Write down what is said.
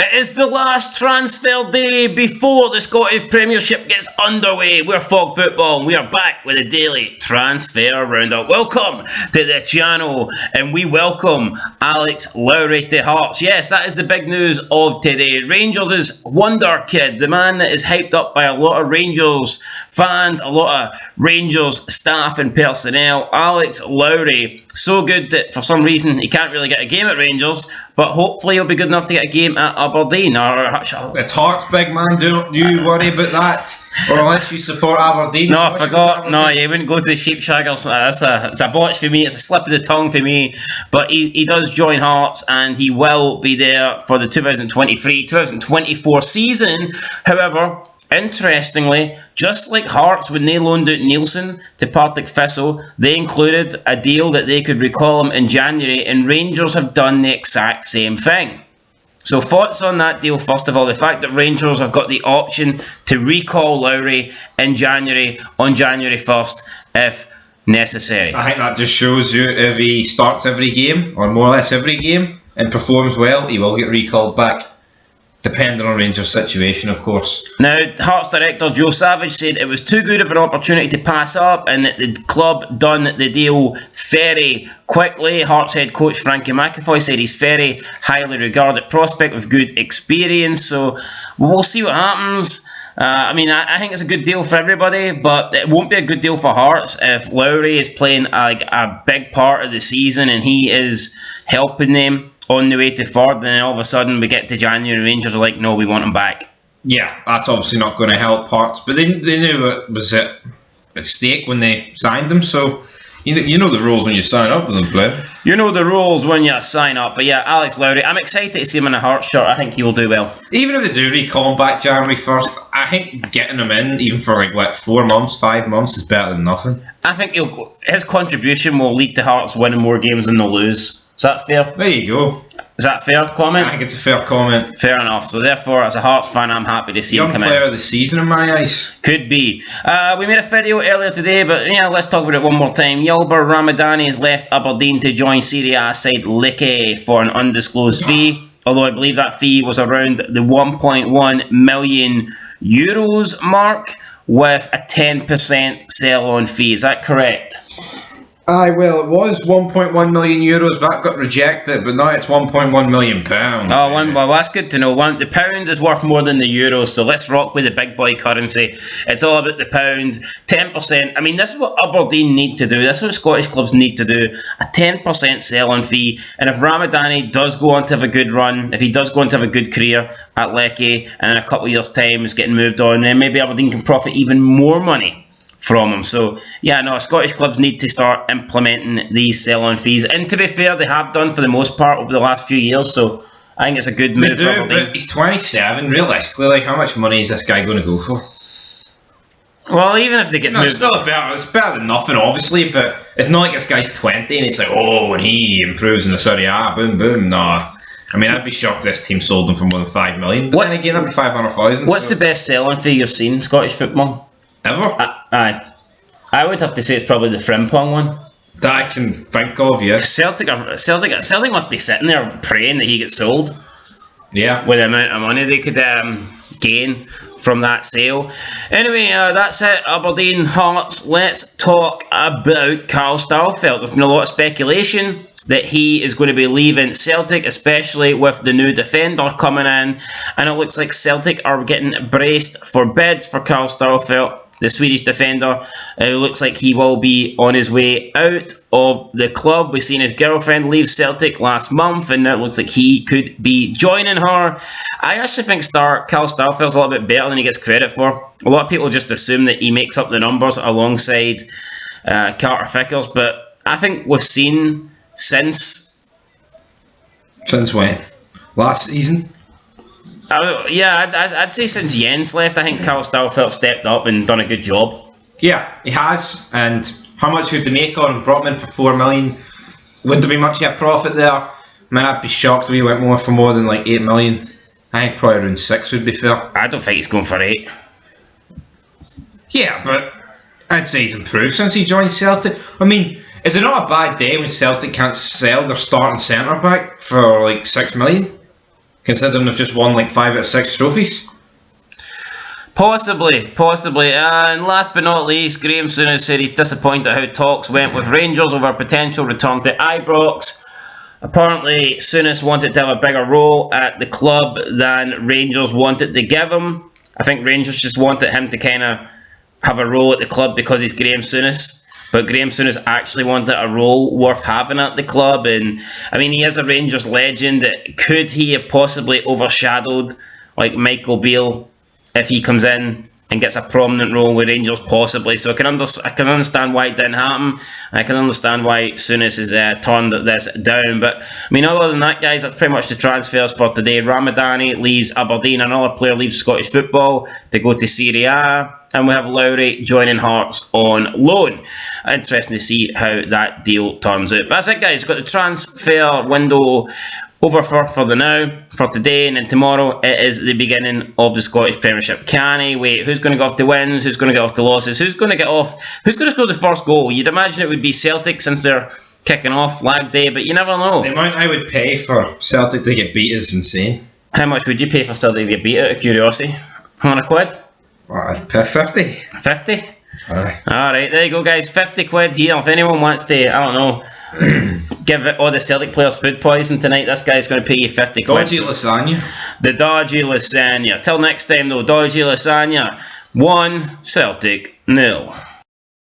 It is the last transfer day before the Scottish Premiership gets underway. We're Fog Football and we are back with a daily transfer roundup. Welcome to the channel and we welcome Alex Lowry to Hearts. Yes, that is the big news of today. Rangers' wonder kid, the man that is hyped up by a lot of Rangers fans, a lot of Rangers staff and personnel. Alex Lowry, so good that for some reason he can't really get a game at Rangers, but hopefully he'll be good enough to get a game at Aberdeen. It's Hearts, big man. Don't you worry about that. Or unless you support Aberdeen. No, I forgot. No, you wouldn't go to the Sheepshaggers. It's a botch for me. It's a slip of the tongue for me. But he does join Hearts and he will be there for the 2023-2024 season. However, interestingly, just like Hearts when they loaned out Nielsen to Partick Thistle, they included a deal that they could recall him in January, and Rangers have done the exact same thing. So thoughts on that deal first of all, the fact that Rangers have got the option to recall Lowry in January, on January 1st, if necessary. I think that just shows you if he starts every game, or more or less every game, and performs well, he will get recalled back. Depending on Rangers' situation, of course. Now, Hearts director Joe Savage said it was too good of an opportunity to pass up and that the club done the deal very quickly. Hearts head coach Frankie McAvoy said he's very highly regarded prospect with good experience, so we'll see what happens. I think it's a good deal for everybody, but it won't be a good deal for Hearts if Lowry is playing a big part of the season and he is helping them on the way to third, and then all of a sudden we get to January, Rangers are like, no, we want him back. Yeah, that's obviously not going to help Hearts, but they knew it was at stake when they signed him, so you know the rules when you sign up to them, Blair. You know the rules when you sign up, but yeah, Alex Lowry, I'm excited to see him in a Hearts shirt. I think he will do well. Even if they do recall him back January 1st, I think getting him in, even for 4 months, 5 months, is better than nothing. I think his contribution will lead to Hearts winning more games than they'll lose. Is that fair? There you go. Is that a fair comment? I think it's a fair comment. Fair enough. So therefore, as a Hearts fan, I'm happy to see him come in. Young player of the season in my eyes. Could be. We made a video earlier today, but let's talk about it one more time. Yilbur Ramadani has left Aberdeen to join Serie A side Lecce for an undisclosed fee. Although I believe that fee was around the 1.1 million euros mark with a 10% sell-on fee. Is that correct? Aye, well, it was 1.1 million euros, but that got rejected, but now it's 1.1 million pounds. Oh, well, that's good to know. The pound is worth more than the euros, so let's rock with the big boy currency. It's all about the pound. 10%. I mean, this is what Aberdeen need to do. This is what Scottish clubs need to do. A 10% sell-on fee. And if Ramadani does go on to have a good run, if he does go on to have a good career at Lecce, and in a couple of years' time is getting moved on, then maybe Aberdeen can profit even more money from him. So yeah, no, Scottish clubs need to start implementing these sell-on fees, and to be fair, they have done for the most part over the last few years, so I think it's a good move for Aberdeen. But he's 27, realistically, how much money is this guy going to go for? Well, even if they get moved, it's better than nothing, obviously, but it's not like this guy's 20 and it's like, oh, when he improves in the Serie A, boom, boom, nah. I mean, I'd be shocked if this team sold him for more than 5 million, but then again, that'd be 500,000. What's the best sell-on fee you've seen in Scottish football? Ever? Aye. I would have to say it's probably the Frimpong one. That I can think of, yes. Celtic must be sitting there praying that he gets sold. Yeah. With the amount of money they could gain from that sale. Anyway, that's it. Aberdeen Hearts. Let's talk about Carl Starfelt. There's been a lot of speculation that he is going to be leaving Celtic, especially with the new defender coming in. And it looks like Celtic are getting braced for bids for Carl Starfelt, the Swedish defender. It looks like he will be on his way out of the club. We've seen his girlfriend leave Celtic last month, and now it looks like he could be joining her. I actually think Carl Starfelt's a little bit better than he gets credit for. A lot of people just assume that he makes up the numbers alongside Carter Vickers, but I think we've seen since when? Last season? I'd say since Jens left, I think Carl Starfelt stepped up and done a good job. Yeah, he has. And how much would they make on him? Brought him in for 4 million. Would there be much of a profit there? I mean, I'd be shocked if he went for more than 8 million. I think probably around 6 would be fair. I don't think he's going for 8. Yeah, but I'd say he's improved since he joined Celtic. I mean, is it not a bad day when Celtic can't sell their starting centre back for 6 million? considering they've just won like 5 out of 6 trophies. Possibly. And last but not least, Graham Souness said he's disappointed how talks went with Rangers over potential return to Ibrox. Apparently, Souness wanted to have a bigger role at the club than Rangers wanted to give him. I think Rangers just wanted him to kind of have a role at the club because he's Graham Souness. But Graham Souness actually wanted a role worth having at the club. And, I mean, he is a Rangers legend. Could he have possibly overshadowed, like, Michael Beale if he comes in and gets a prominent role with Rangers? Possibly. So I can understand why it didn't happen. I can understand why Souness has turned this down. But, I mean, other than that, guys, that's pretty much the transfers for today. Ramadani leaves Aberdeen. Another player leaves Scottish football to go to Serie A. And we have Lowry joining Hearts on loan. Interesting to see how that deal turns out. But that's it, guys. Got the transfer window over for the now, for today, and then tomorrow it is the beginning of the Scottish Premiership. Can't wait. Who's going to go off the wins? Who's going to get off the losses? Who's going to score the first goal? You'd imagine it would be Celtic since they're kicking off Lag Day, but you never know. The amount I would pay for Celtic to get beat is insane. How much would you pay for Celtic to get beat, out of curiosity? £100? Per 50. 50? Aye. Alright, there you go, guys. 50 quid here. If anyone wants to, I don't know, give all the Celtic players food poison tonight, this guy's going to pay you 50 quid. Dodgy lasagna. The dodgy lasagna. Till next time, though, dodgy lasagna 1, Celtic 0.